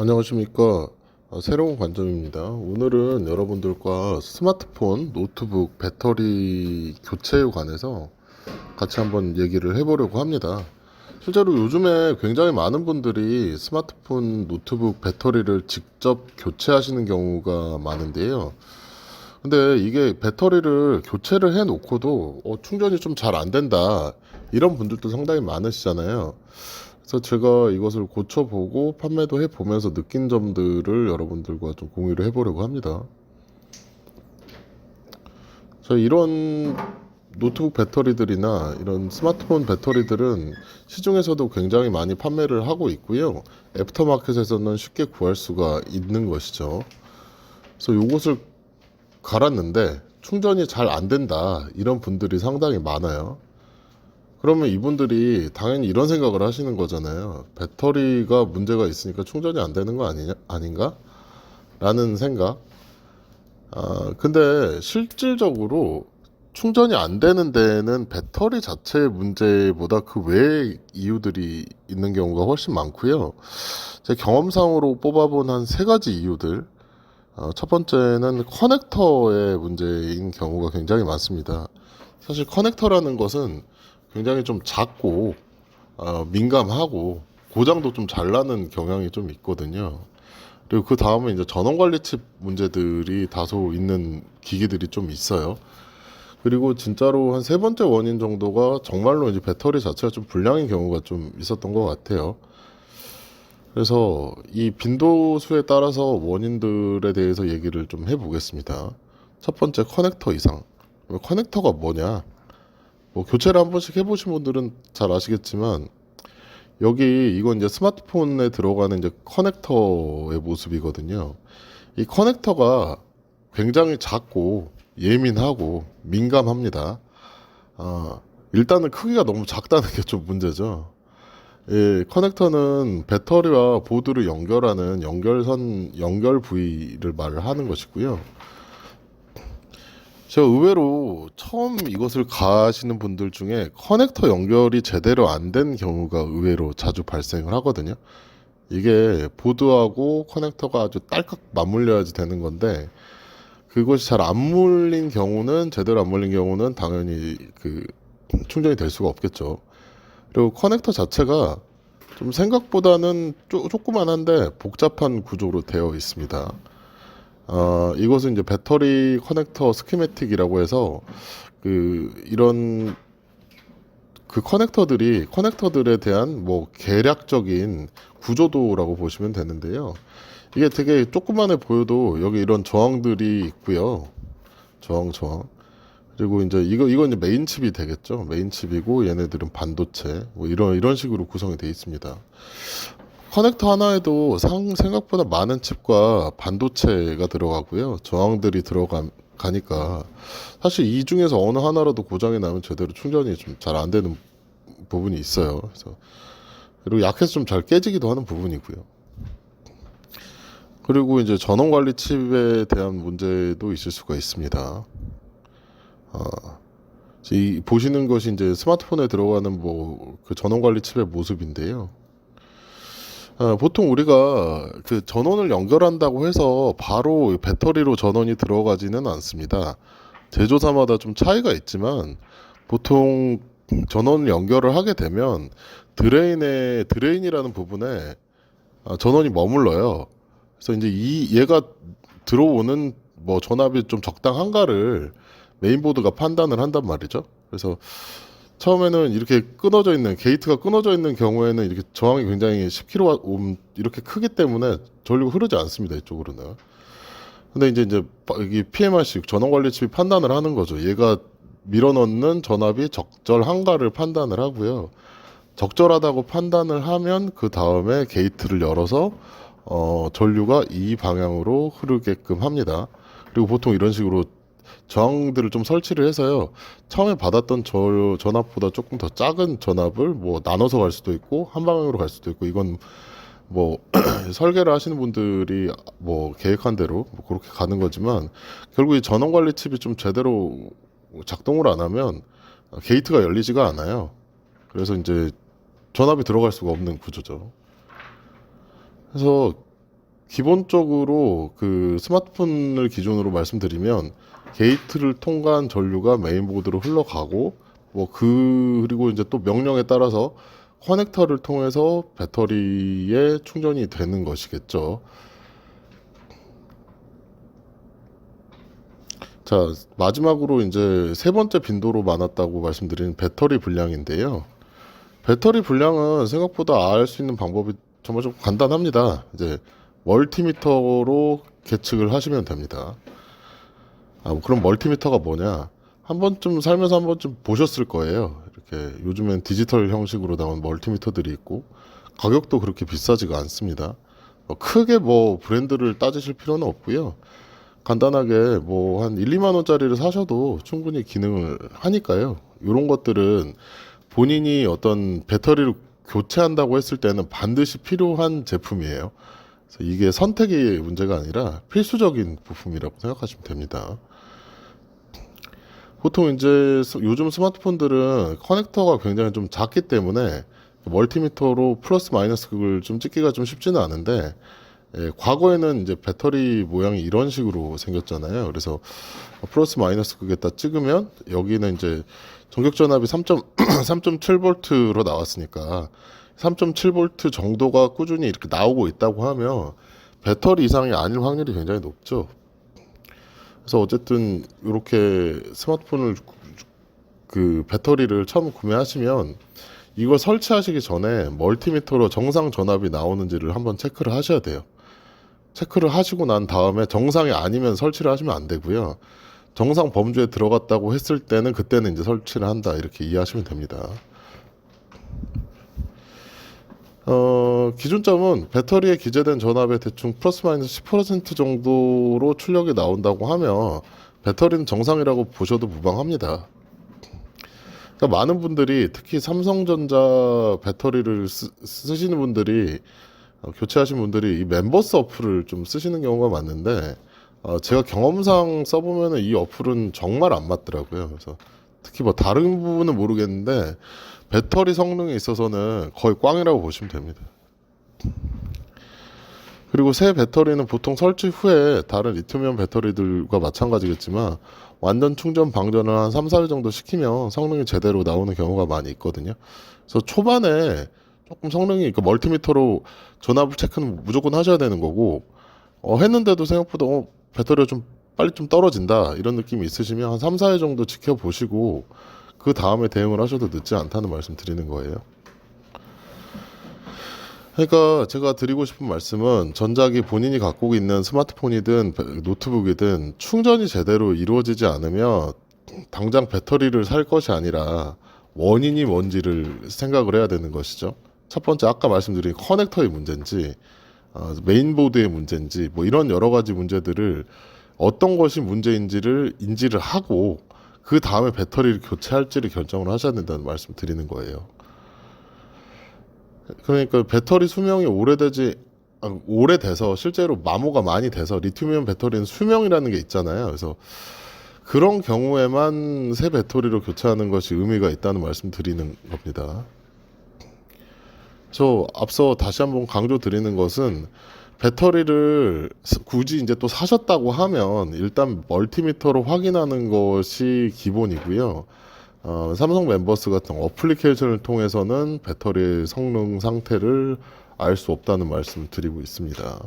안녕하십니까. 새로운 관점입니다. 오늘은 여러분들과 스마트폰, 노트북 배터리 교체에 관해서 같이 한번 얘기를 해보려고 합니다. 실제로 요즘에 굉장히 많은 분들이 스마트폰, 노트북 배터리를 직접 교체하시는 경우가 많은데요. 근데 이게 배터리를 교체를 해 놓고도 충전이 좀 잘 안 된다, 이런 분들도 상당히 많으시잖아요. 그래서 제가 이것을 고쳐보고 판매도 해보면서 느낀 점들을 여러분들과 좀 공유를 해보려고 합니다. 이런 노트북 배터리들이나 이런 스마트폰 배터리들은 시중에서도 굉장히 많이 판매를 하고 있고요. 애프터마켓에서는 쉽게 구할 수가 있는 것이죠. 그래서 이것을 갈았는데 충전이 잘 안 된다, 이런 분들이 상당히 많아요. 그러면 이분들이 당연히 이런 생각을 하시는 거잖아요. 배터리가 문제가 있으니까 충전이 안 되는 거 아닌가? 라는 생각. 근데 실질적으로 충전이 안 되는 데는 배터리 자체의 문제보다 그 외의 이유들이 있는 경우가 훨씬 많고요. 제 경험상으로 뽑아본 한 세 가지 이유들. 첫 번째는 커넥터의 문제인 경우가 굉장히 많습니다. 사실 커넥터라는 것은 굉장히 좀 작고 민감하고 고장도 좀 잘 나는 경향이 좀 있거든요. 그리고 그 다음에 이제 전원 관리 칩 문제들이 다소 있는 기기들이 좀 있어요. 그리고 진짜로 한 세 번째 원인 정도가 정말로 이제 배터리 자체가 좀 불량인 경우가 좀 있었던 것 같아요. 그래서 이 빈도수에 따라서 원인들에 대해서 얘기를 좀 해보겠습니다. 첫 번째, 커넥터 이상. 커넥터가 뭐냐? 뭐 교체를 한 번씩 해보신 분들은 잘 아시겠지만, 여기 이건 이제 스마트폰에 들어가는 이제 커넥터의 모습이거든요. 이 커넥터가 굉장히 작고 예민하고 민감합니다. 일단은 크기가 너무 작다는 게 좀 문제죠. 이 커넥터는 배터리와 보드를 연결하는 연결 부위를 말을 하는 것이고요. 제가 의외로 처음 이것을 가시는 분들 중에 커넥터 연결이 제대로 안 된 경우가 의외로 자주 발생을 하거든요. 이게 보드하고 커넥터가 아주 딸깍 맞물려야지 되는 건데, 그것이 잘 안 물린 경우는, 제대로 안 물린 경우는 당연히 그 충전이 될 수가 없겠죠. 그리고 커넥터 자체가 좀 생각보다는 조그만한데 복잡한 구조로 되어 있습니다. 이것은 이제 배터리 커넥터 스키매틱이라고 해서 이런 커넥터들에 대한 뭐 계략적인 구조도라고 보시면 되는데요. 이게 되게 조그만해 보여도 여기 이런 저항들이 있고요. 저항. 그리고 이제 이거 이제 메인 칩이 되겠죠. 메인 칩이고, 얘네들은 반도체, 뭐 이런 식으로 구성이 되어 있습니다. 커넥터 하나에도 생각보다 많은 칩과 반도체가 들어가고요. 저항들이 가니까 사실 이 중에서 어느 하나라도 고장이 나면 제대로 충전이 좀 잘 안 되는 부분이 있어요. 그래서 그리고 약해서 좀 잘 깨지기도 하는 부분이고요. 그리고 이제 전원 관리 칩에 대한 문제도 있을 수가 있습니다. 이 보시는 것이 이제 스마트폰에 들어가는 뭐 그 전원 관리 칩의 모습인데요. 보통 우리가 그 전원을 연결한다고 해서 바로 배터리로 전원이 들어가지는 않습니다. 제조사마다 좀 차이가 있지만, 보통 전원 연결을 하게 되면 드레인이라는 부분에 전원이 머물러요. 그래서 이제 얘가 들어오는 뭐 전압이 좀 적당한가를 메인보드가 판단을 한단 말이죠. 그래서 처음에는 이렇게 게이트가 끊어져 있는 경우에는 이렇게 저항이 굉장히 10kW 이렇게 크기 때문에 전류가 흐르지 않습니다, 이쪽으로는. 근데 이제 여기 PMRC 전원 관리 칩이 판단을 하는 거죠. 얘가 밀어넣는 전압이 적절한가를 판단을 하고요. 적절하다고 판단을 하면 그 다음에 게이트를 열어서 전류가 이 방향으로 흐르게끔 합니다. 그리고 보통 이런 식으로 저항들을 좀 설치를 해서요, 처음에 받았던 전압보다 조금 더 작은 전압을 뭐 나눠서 갈 수도 있고 한 방향으로 갈 수도 있고, 이건 뭐 설계를 하시는 분들이 뭐 계획한 대로 뭐 그렇게 가는 거지만, 결국 이 전원 관리 칩이 좀 제대로 작동을 안 하면 게이트가 열리지가 않아요. 그래서 이제 전압이 들어갈 수가 없는 구조죠. 그래서 기본적으로 그 스마트폰을 기준으로 말씀드리면 게이트를 통과한 전류가 메인보드로 흘러가고 그리고 이제 또 명령에 따라서 커넥터를 통해서 배터리에 충전이 되는 것이겠죠. 자, 마지막으로 이제 세 번째 빈도로 많았다고 말씀드린 배터리 분량인데요. 배터리 분량은 생각보다 알 수 있는 방법이 정말 좀 간단합니다. 이제 멀티미터로 계측을 하시면 됩니다. 그럼 멀티미터가 뭐냐? 한 번쯤 살면서 한 번쯤 보셨을 거예요. 이렇게 요즘엔 디지털 형식으로 나온 멀티미터들이 있고 가격도 그렇게 비싸지가 않습니다. 크게 브랜드를 따지실 필요는 없고요. 간단하게 한 1, 2만 원짜리를 사셔도 충분히 기능을 하니까요. 이런 것들은 본인이 어떤 배터리를 교체한다고 했을 때는 반드시 필요한 제품이에요. 그래서 이게 선택의 문제가 아니라 필수적인 부품이라고 생각하시면 됩니다. 보통 이제 요즘 스마트폰들은 커넥터가 굉장히 좀 작기 때문에 멀티미터로 플러스 마이너스 극을 좀 찍기가 좀 쉽지는 않은데, 과거에는 이제 배터리 모양이 이런 식으로 생겼잖아요. 그래서 플러스 마이너스 극에다 찍으면 여기는 이제 전격 전압이 3.7V로 나왔으니까 3.7V 정도가 꾸준히 이렇게 나오고 있다고 하면 배터리 이상이 아닐 확률이 굉장히 높죠. 그래서 어쨌든 이렇게 스마트폰을 그 배터리를 처음 구매하시면 이걸 설치하시기 전에 멀티미터로 정상 전압이 나오는지를 한번 체크를 하셔야 돼요. 체크를 하시고 난 다음에 정상이 아니면 설치를 하시면 안 되고요. 정상 범주에 들어갔다고 했을 때는 그때는 이제 설치를 한다, 이렇게 이해하시면 됩니다. 기준점은 배터리에 기재된 전압의 대충 플러스 마이너스 10% 정도로 출력이 나온다고 하면 배터리는 정상이라고 보셔도 무방합니다. 그러니까 많은 분들이 특히 삼성전자 배터리를 쓰시는 분들이 교체하신 분들이 이 멤버스 어플을 좀 쓰시는 경우가 많은데, 제가 경험상 써보면 이 어플은 정말 안 맞더라고요. 그래서 특히 다른 부분은 모르겠는데 배터리 성능에 있어서는 거의 꽝이라고 보시면 됩니다. 그리고 새 배터리는 보통 설치 후에 다른 리튬이온 배터리들과 마찬가지겠지만 완전 충전 방전을 한 3, 4일 정도 시키면 성능이 제대로 나오는 경우가 많이 있거든요. 그래서 초반에 조금 성능이 멀티미터로 전압을 체크는 무조건 하셔야 되는 거고, 했는데도 생각보다 배터리가 좀 빨리 좀 떨어진다 이런 느낌이 있으시면 한 3, 4일 정도 지켜보시고 그 다음에 대응을 하셔도 늦지 않다는 말씀 드리는 거예요. 그러니까 제가 드리고 싶은 말씀은 전작이 본인이 갖고 있는 스마트폰이든 노트북이든 충전이 제대로 이루어지지 않으면 당장 배터리를 살 것이 아니라 원인이 뭔지를 생각을 해야 되는 것이죠. 첫 번째, 아까 말씀드린 커넥터의 문제인지 메인보드의 문제인지 이런 여러 가지 문제들을 어떤 것이 문제인지를 인지를 하고 그 다음에 배터리를 교체할지를 결정을 하셔야 된다는 말씀 드리는 거예요. 그러니까 배터리 수명이 오래돼서 실제로 마모가 많이 돼서 리튬이온 배터리는 수명이라는 게 있잖아요. 그래서 그런 경우에만 새 배터리로 교체하는 것이 의미가 있다는 말씀 드리는 겁니다. 저 앞서 다시 한번 강조 드리는 것은 배터리를 굳이 이제 또 사셨다고 하면 일단 멀티미터로 확인하는 것이 기본이고요. 삼성 멤버스 같은 어플리케이션을 통해서는 배터리의 성능 상태를 알 수 없다는 말씀을 드리고 있습니다.